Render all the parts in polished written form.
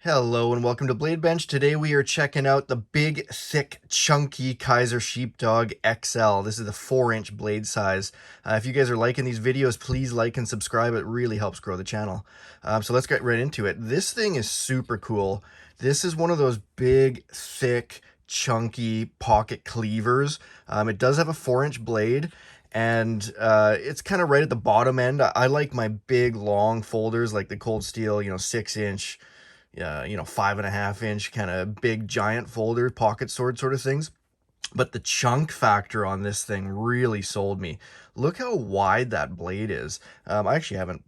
Hello and welcome to Blade Bench. Today we are checking out the big, thick, chunky Kizer Sheepdog XL. This is the 4-inch blade size. If you guys are liking these videos, please like and subscribe. It really helps grow the channel. So let's get right into it. This thing is super cool. This is one of those big, thick, chunky pocket cleavers. It does have a 4-inch blade. And it's kind of right at the bottom end. I like my big, long folders like the Cold Steel, 6-inch, 5.5-inch kind of big giant folder, pocket sword sort of things. But the chunk factor on this thing really sold me. Look how wide that blade is. I actually haven't,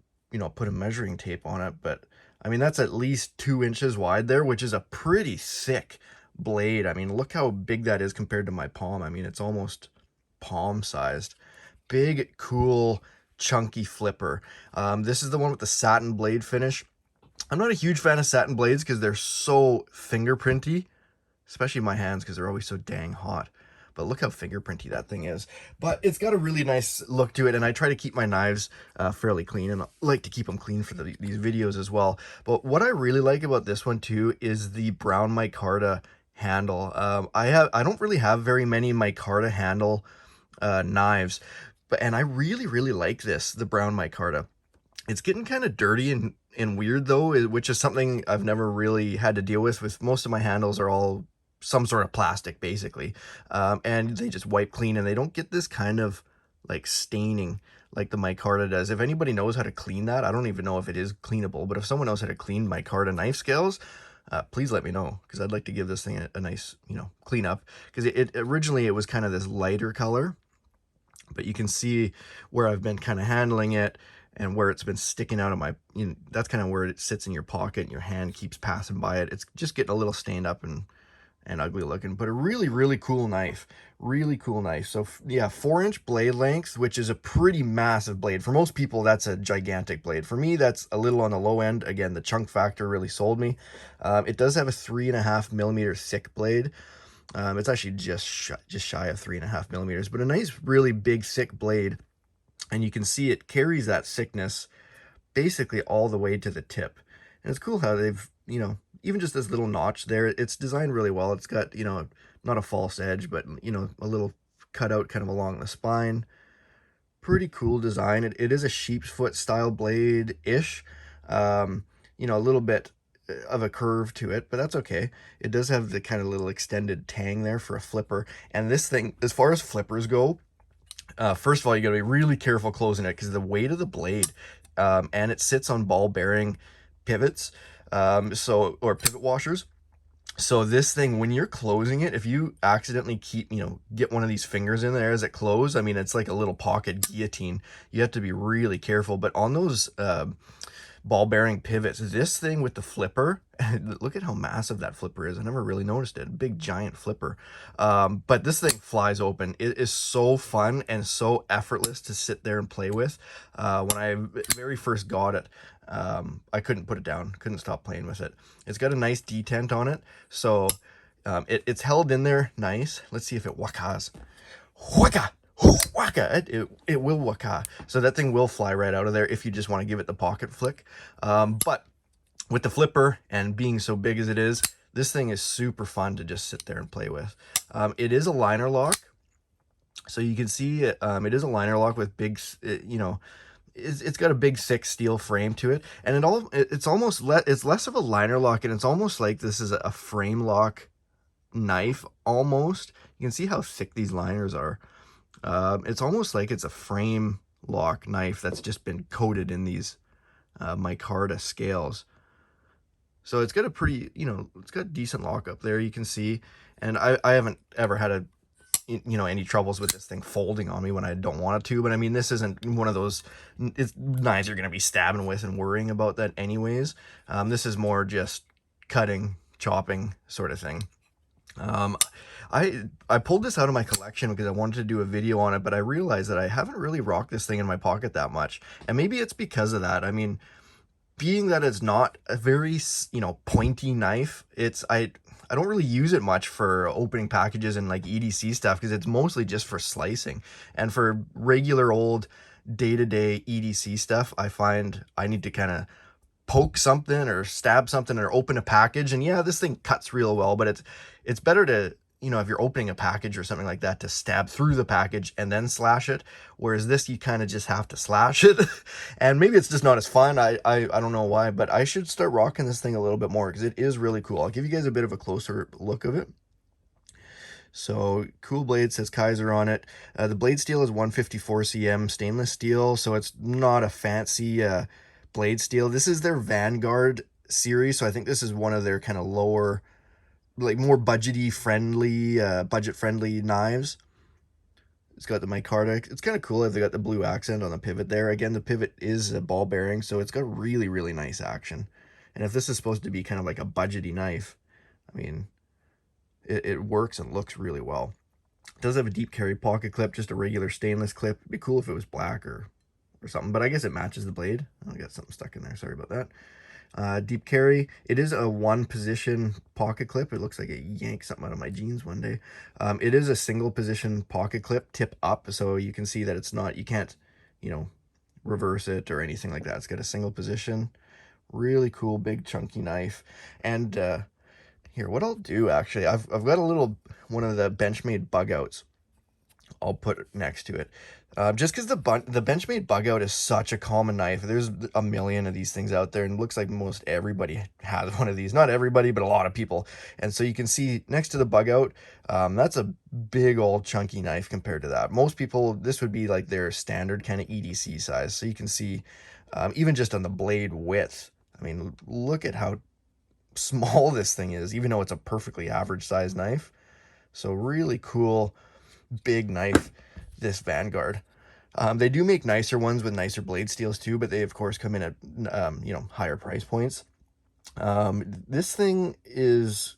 put a measuring tape on it, but I mean, that's at least 2 inches wide there, which is a pretty thick blade. I mean, look how big that is compared to my palm. I mean, it's almost palm sized. Big, cool, chunky flipper. This is the one with the satin blade finish. I'm not a huge fan of satin blades because they're so fingerprinty, especially my hands because they're always so dang hot. But look how fingerprinty that thing is. But it's got a really nice look to it, and I try to keep my knives fairly clean, and I like to keep them clean for these videos as well. But what I really like about this one too is the brown micarta handle. I don't really have very many micarta handle knives, and I really like the brown micarta. It's getting kind of dirty and weird though, which is something I've never really had to deal with. Most of my handles are all some sort of plastic basically, and they just wipe clean and they don't get this kind of like staining like the micarta does. If anybody knows how to clean that, I don't even know if it is cleanable, but if someone knows how to clean micarta knife scales, please let me know, because I'd like to give this thing a nice clean up, because it originally it was kind of this lighter color, but you can see where I've been kind of handling it and where it's been sticking out of my, that's kind of where it sits in your pocket and your hand keeps passing by it. It's just getting a little stained up and ugly looking, but a really cool knife. Really cool knife. So yeah, 4-inch blade length, which is a pretty massive blade. For most people, that's a gigantic blade. For me, that's a little on the low end. Again, the chunk factor really sold me. It does have a 3.5 millimeter thick blade. It's actually just shy of 3.5 millimeters, but a nice, really big, thick blade. And you can see it carries that thickness basically all the way to the tip. And it's cool how they've, even just this little notch there, it's designed really well. It's got, not a false edge, but, a little cutout kind of along the spine. Pretty cool design. It is a sheep's foot style blade-ish. A little bit of a curve to it, but that's okay. It does have the kind of little extended tang there for a flipper. And this thing, as far as flippers go, first of all, you gotta be really careful closing it because the weight of the blade, and it sits on ball bearing pivots, or pivot washers. So this thing, when you're closing it, if you accidentally get one of these fingers in there as it closes, I mean, it's like a little pocket guillotine. You have to be really careful. But on those ball bearing pivots, this thing with the flipper, look at how massive that flipper is. I never really noticed it. Big giant flipper. But this thing flies open. It is so fun and so effortless to sit there and play with. When I very first got it, I couldn't put it down, couldn't stop playing with it. It's got a nice detent on it, so it's held in there nice. Let's see if it wakas. Waka! Waka! It will waka. So that thing will fly right out of there if you just want to give it the pocket flick. But with the flipper and being so big as it is, this thing is super fun to just sit there and play with. It is a liner lock, so you can see it is a liner lock with big, it's got a big thick steel frame to it, and it's less of a liner lock, and it's almost like this is a frame lock knife almost. You can see how thick these liners are. It's almost like it's a frame lock knife that's just been coated in these micarta scales. So it's got a pretty, it's got decent lock up there, you can see. And I haven't ever had any troubles with this thing folding on me when I don't want it to. But I mean, this isn't one of those knives you're going to be stabbing with and worrying about that anyways. This is more just cutting, chopping sort of thing. I pulled this out of my collection because I wanted to do a video on it, but I realized that I haven't really rocked this thing in my pocket that much. And maybe it's because of that. I mean, being that it's not a very, pointy knife, I don't really use it much for opening packages and like EDC stuff, because it's mostly just for slicing. And for regular old day-to-day EDC stuff, I find I need to kind of poke something or stab something or open a package. And yeah, this thing cuts real well, but it's better to, you know, if you're opening a package or something like that, to stab through the package and then slash it. Whereas this, you kind of just have to slash it. And maybe it's just not as fun. I don't know why, but I should start rocking this thing a little bit more because it is really cool. I'll give you guys a bit of a closer look of it. So cool blade, says Kizer on it. The blade steel is 154 cm stainless steel, so it's not a fancy blade steel. This is their Vanguard series, so I think this is one of their kind of lower, like more budget friendly knives. It's got the micarta. It's kind of cool if they got the blue accent on the pivot there. Again, the pivot is a ball bearing, so it's got really, really nice action. And if this is supposed to be kind of like a budgety knife, I mean, it works and looks really well. It does have a deep carry pocket clip, just a regular stainless clip. It'd be cool if it was black or something, but I guess it matches the blade. I got something stuck in there, sorry about that. Deep carry. It is a one position pocket clip. It looks like it yanked something out of my jeans one day. It is a single position pocket clip, tip up, so you can see that it's not, you can't, you know, reverse it or anything like that. It's got a single position. Really cool, big chunky knife. And here, what I'll do, actually, I've got a little, one of the Benchmade bug outs I'll put next to it. Just because the Benchmade bug out is such a common knife. There's a million of these things out there, and it looks like most everybody has one of these. Not everybody, but a lot of people. And so you can see next to the bug out, that's a big old chunky knife compared to that. Most people, this would be like their standard kind of EDC size. So you can see, even just on the blade width, I mean, look at how small this thing is, even though it's a perfectly average size knife. So really cool, big knife, this Vanguard. They do make nicer ones with nicer blade steels too, but they of course come in at you know, higher price points. This thing is,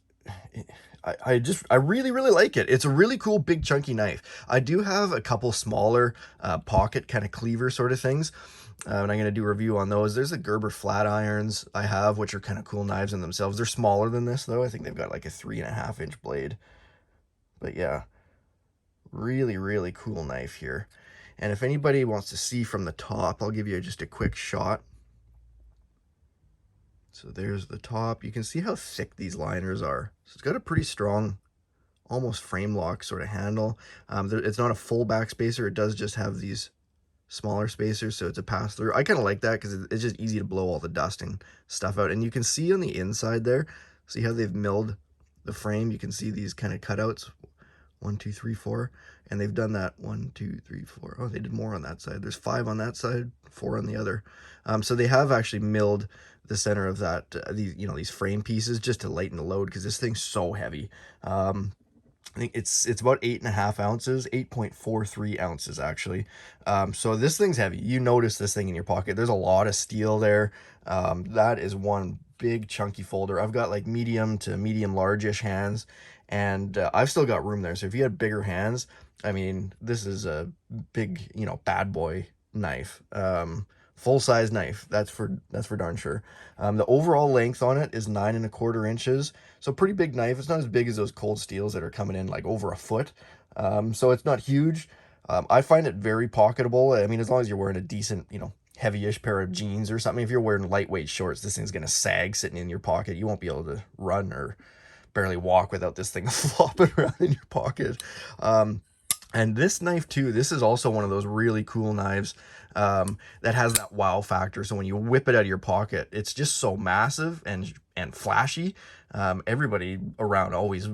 I really like it. It's a really cool big chunky knife. I do have a couple smaller pocket kind of cleaver sort of things, and I'm going to do a review on those. There's the Gerber flat irons I have, which are kind of cool knives in themselves. They're smaller than this though. I think they've got like a 3.5 inch blade, but yeah, really cool knife here. And if anybody wants to see from the top, I'll give you just a quick shot. So there's the top. You can see how thick these liners are. So it's got a pretty strong, almost frame lock sort of handle. It's not a full back spacer. It does just have these smaller spacers, so it's a pass through. I kind of like that because it's just easy to blow all the dust and stuff out. And you can see on the inside there, see how they've milled the frame. You can see these kind of cutouts. 1, 2, 3, 4, and they've done that 1, 2, 3, 4. Oh, they did more on that side. There's 5 on that side, 4 on the other. So they have actually milled the center of that, these frame pieces just to lighten the load because this thing's so heavy. I think it's about 8.5 ounces, 8.43 ounces actually. So this thing's heavy. You notice this thing in your pocket. There's a lot of steel there. That is one big chunky folder. I've got like medium to medium large-ish hands, and I've still got room there. So if you had bigger hands, I mean, this is a big, you know, bad boy knife. Full-size knife, that's for darn sure. The overall length on it is 9.25 inches, so pretty big knife. It's not as big as those cold steels that are coming in like over a foot, so it's not huge. I find it very pocketable. I mean, as long as you're wearing a decent, you know, heavy-ish pair of jeans or something. If you're wearing lightweight shorts, this thing's gonna sag sitting in your pocket. You won't be able to run or barely walk without this thing flopping around in your pocket. And this knife too, this is also one of those really cool knives that has that wow factor. So when you whip it out of your pocket, it's just so massive and flashy. Everybody around always,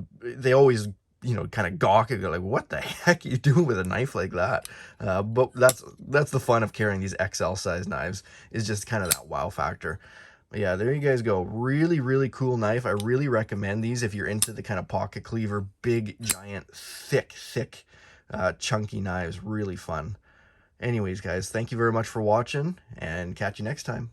you know, kind of gawk and go like, what the heck are you doing with a knife like that? But that's the fun of carrying these XL size knives, is just kind of that wow factor. But yeah, there you guys go. Really cool knife. I really recommend these if you're into the kind of pocket cleaver, big, giant, thick, chunky knives. Really fun. Anyways, guys, thank you very much for watching, and catch you next time.